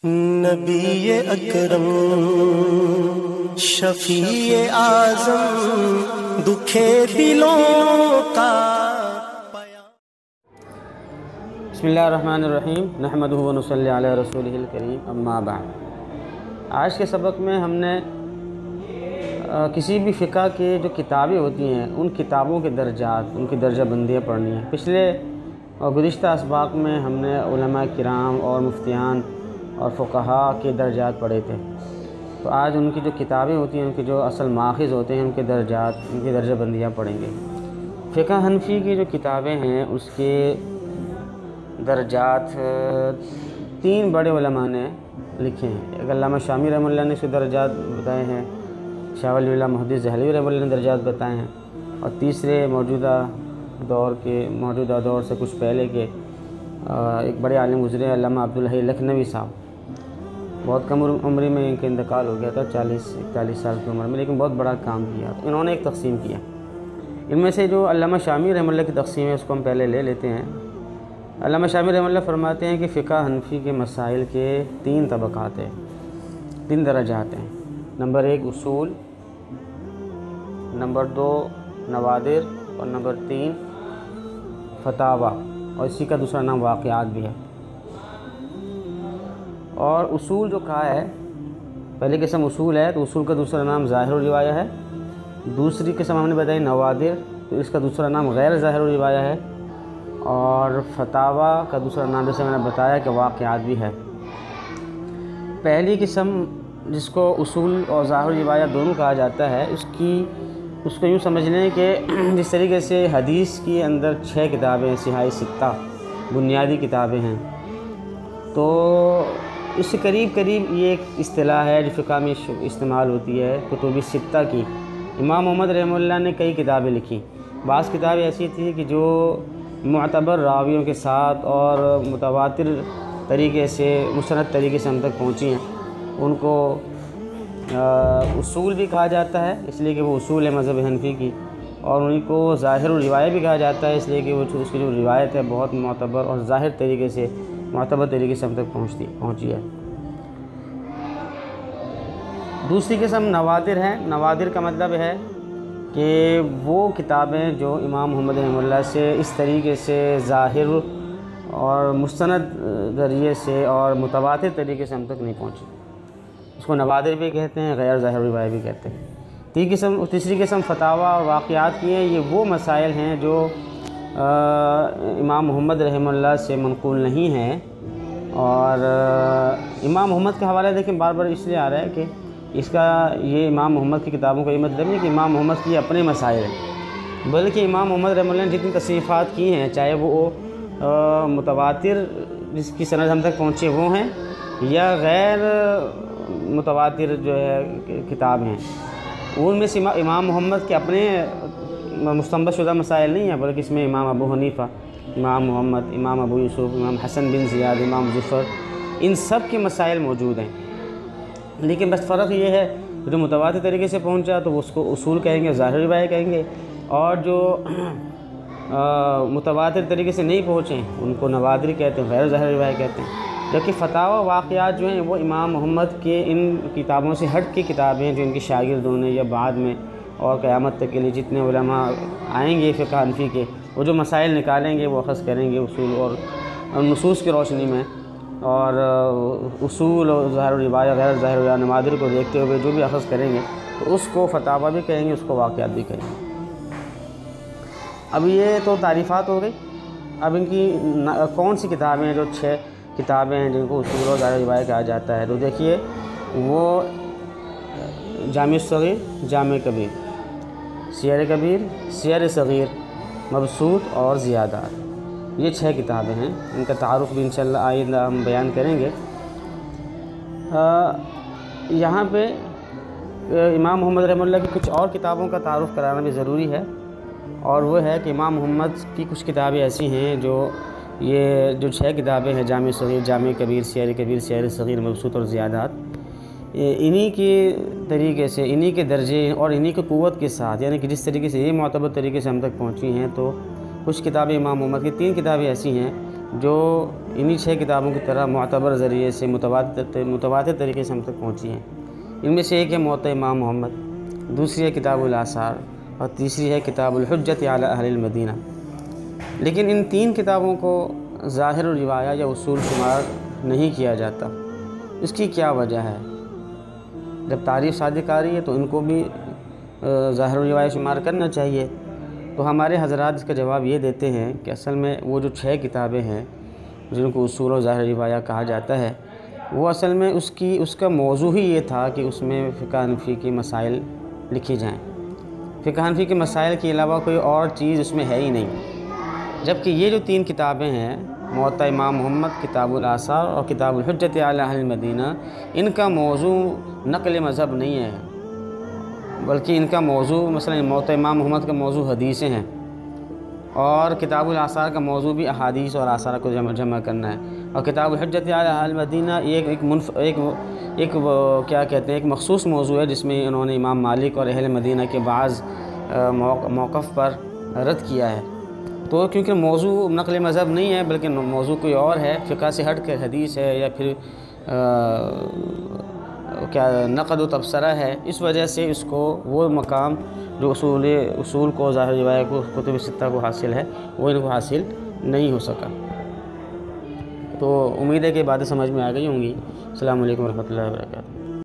نبی اکرم شفیع اعظم دکھے دلوں کا بسم اللہ الرحمن الرحیم نحمدہ و نصلی علی رسولہ الکریم اما بعد۔ آج کے سبق میں ہم نے کسی بھی فقہ کے جو کتابیں ہوتی ہیں ان کتابوں کے درجات، ان کی درجہ بندیاں پڑھنی ہیں۔ پچھلے اور گزشتہ اسباق میں ہم نے علماء کرام اور مفتیان اور فقہاء کے درجات پڑھے تھے، تو آج ان کی جو کتابیں ہوتی ہیں، ان کے جو اصل ماخذ ہوتے ہیں، ان کے درجات، ان کی درجہ بندیاں پڑھیں گے۔ فقہ حنفی کی جو کتابیں ہیں اس کے درجات تین بڑے علماء نے لکھے ہیں۔ ایک علامہ شامی رحمہ اللہ نے اس کے درجات بتائے ہیں، شاہ ولی اللہ محدث دہلوی رحمہ اللہ نے درجات بتائے ہیں، اور تیسرے موجودہ دور سے کچھ پہلے کے ایک بڑے عالم گزرے علامہ عبدالحی لکھنوی صاحب، بہت کم عمری میں ان کا انتقال ہو گیا تھا، 40-41 سال کی عمر میں، لیکن بہت بڑا کام کیا۔ انہوں نے ایک تقسیم کیا، ان میں سے جو علامہ شامی رحمہ اللہ کی تقسیم ہے اس کو ہم پہلے لے لیتے ہیں۔ علامہ شامی رحمہ اللہ فرماتے ہیں کہ فقہ حنفی کے مسائل کے 3 طبقات ہیں، 3 درجات ہیں۔ نمبر 1 اصول، نمبر 2 نوادر، اور نمبر 3 فتاوی، اور اسی کا دوسرا نام واقعات بھی ہے۔ اور اصول جو کہا ہے، پہلی قسم اصول ہے تو اصول کا دوسرا نام ظاہر الروایہ ہے۔ دوسری قسم ہم نے بتائی نوادر، تو اس کا دوسرا نام غیر ظاہر الروایہ ہے۔ اور فتاوی کا دوسرا نام جیسے میں نے بتایا کہ واقعات بھی ہے۔ پہلی قسم جس کو اصول اور ظاہر الروایہ دونوں کہا جاتا ہے، اس کو یوں سمجھ لیں کہ جس طریقے سے حدیث کے اندر 6 کتابیں صحاح ستہ بنیادی کتابیں ہیں، تو اس سے قریب یہ ایک اصطلاح ہے جو فقہ میں استعمال ہوتی ہے کتب ستہ کی۔ امام محمد رحمہ اللہ نے کئی کتابیں لکھی، بعض کتابیں ایسی تھیں کہ جو معتبر راویوں کے ساتھ اور متواتر طریقے سے، مسند طریقے سے ہم تک پہنچی ہیں، ان کو اصول بھی کہا جاتا ہے اس لیے کہ وہ اصول ہے مذہب حنفی کی، اور ان کو ظاہر الروایہ بھی کہا جاتا ہے اس لیے کہ وہ اس کی جو روایت ہے بہت معتبر اور ظاہر طریقے سے، معتبر طریقے سے ہم تک پہنچی ہے۔ دوسری قسم نوادر ہیں۔ نوادر کا مطلب ہے کہ وہ کتابیں جو امام محمد رحمہ اللہ سے اس طریقے سے ظاہر اور مستند ذریعے سے اور متواتر طریقے سے ہم تک نہیں پہنچی، اس کو نوادر بھی کہتے ہیں، غیر ظاہر روایہ بھی کہتے ہیں۔ تیسری قسم فتاوی اور واقعات کی ہیں۔ یہ وہ مسائل ہیں جو امام محمد رحمہ اللہ سے منقول نہیں ہیں، اور امام محمد کا حوالہ دیکھیں بار بار اس لیے آ رہا ہے کہ اس کا یہ امام محمد کی کتابوں کا یہ مطلب نہیں کہ امام محمد کی اپنے مسائل ہیں، بلکہ امام محمد رحمہ اللہ نے جتنی تصنیفات کی ہیں، چاہے وہ متواتر جس کی سند ہم تک پہنچے وہ ہیں، یا غیر متواتر جو ہے کتاب ہیں، ان میں سے امام محمد کے اپنے مستنبط شدہ مسائل نہیں ہیں، بلکہ اس میں امام ابو حنیفہ، امام محمد، امام ابو یوسف، امام حسن بن زیاد، امام ظفر، ان سب کے مسائل موجود ہیں۔ لیکن بس فرق یہ ہے جو متواتر طریقے سے پہنچا تو اس کو اصول کہیں گے، ظاہر روایہ کہیں گے، اور جو متواتر طریقے سے نہیں پہنچے ان کو نوادر کہتے ہیں، غیر ظاہر روایہ کہتے ہیں۔ جبکہ فتاوی واقعات جو ہیں وہ امام محمد کے ان کتابوں سے ہٹ کے کتابیں جو ان کے شاگردوں نے یا بعد میں اور قیامت تک کے لیے جتنے علماء آئیں گے فقہ حنفی کے، وہ جو مسائل نکالیں گے وہ اخذ کریں گے اصول اور نصوص کی روشنی میں، اور اصول اور ظاہر الروایہ غیر ظاہر الروایہ نوادر کو دیکھتے ہوئے جو بھی اخذ کریں گے تو اس کو فتاوی بھی کہیں گے، اس کو واقعات بھی کہیں گے۔ اب یہ تو تعریفات ہو گئی۔ اب ان کی کون سی کتابیں ہیں؟ جو 6 کتابیں ہیں جن کو اصول اور ظاہر روایہ کہا جاتا ہے، تو دیکھیے وہ جامع صغیر، جامع کبیر، سیر کبیر، سیر صغیر، مبسوط اور زیادات، یہ 6 کتابیں ہیں۔ ان کا تعارف بھی انشاءاللہ آئندہ ہم بیان کریں گے۔ یہاں پہ امام محمد رحمہ اللہ کی کچھ اور کتابوں کا تعارف کرانا بھی ضروری ہے، اور وہ ہے کہ امام محمد کی کچھ کتابیں ایسی ہیں یہ جو 6 کتابیں ہیں، جامع صغیر، جامع کبیر، سیر صغیر، مبسوط اور زیادات، انہی کے طریقے سے، انہی کے درجے اور انہی کی قوت کے ساتھ، یعنی کہ جس طریقے سے یہ معتبر طریقے سے ہم تک پہنچی ہیں، تو کچھ کتابیں امام محمد کی 3 کتابیں ایسی ہیں جو انہی 6 کتابوں کی طرح معتبر ذریعے سے متواتر طریقے سے ہم تک پہنچی ہیں۔ ان میں سے ایک ہے موطأ امام محمد، دوسری ہے کتاب الآثار، اور تیسری ہے کتاب الحجۃ علی اہل المدینہ۔ لیکن ان 3 کتابوں کو ظاہر الروایہ یا اصول شمار نہیں کیا جاتا۔ اس کی کیا وجہ ہے؟ جب تعریف صادق آ رہی ہے تو ان کو بھی ظاہر الروایہ شمار کرنا چاہیے۔ تو ہمارے حضرات اس کا جواب یہ دیتے ہیں کہ اصل میں وہ جو 6 کتابیں ہیں جن کو اصول و ظاہر روایہ کہا جاتا ہے، وہ اصل میں اس کا موضوع ہی یہ تھا کہ اس میں فقہ حنفی کے مسائل لکھی جائیں۔ فقہ حنفی کے مسائل کے علاوہ کوئی اور چیز اس میں ہے ہی نہیں۔ جبکہ یہ جو 3 کتابیں ہیں، موطأ امام محمد، کتاب الآثار اور کتاب الحجۃ علی اہل المدینہ، ان کا موضوع نقل مذہب نہیں ہے، بلکہ ان کا موضوع مثلا موطأ امام محمد کا موضوع حدیثیں ہیں، اور کتاب الآثار کا موضوع بھی احادیث اور آثار کو جمع کرنا ہے، اور کتاب الحجۃ علی اہل المدینہ ایک مخصوص موضوع ہے جس میں انہوں نے امام مالک اور اہل مدینہ کے بعض موقف پر رد کیا ہے۔ تو کیونکہ موضوع نقل مذہب نہیں ہے بلکہ موضوع کوئی اور ہے، فقہ سے ہٹ کے حدیث ہے یا پھر نقد و تبصرہ ہے، اس وجہ سے اس کو وہ مقام جو اصول کو ظاہر روایہ کو کتب ستہ کو حاصل ہے وہ ان کو حاصل نہیں ہو سکا۔ تو امید ہے کہ باتیں سمجھ میں آ گئی ہوں گی۔ السلام علیکم ورحمۃ اللہ وبرکاتہ۔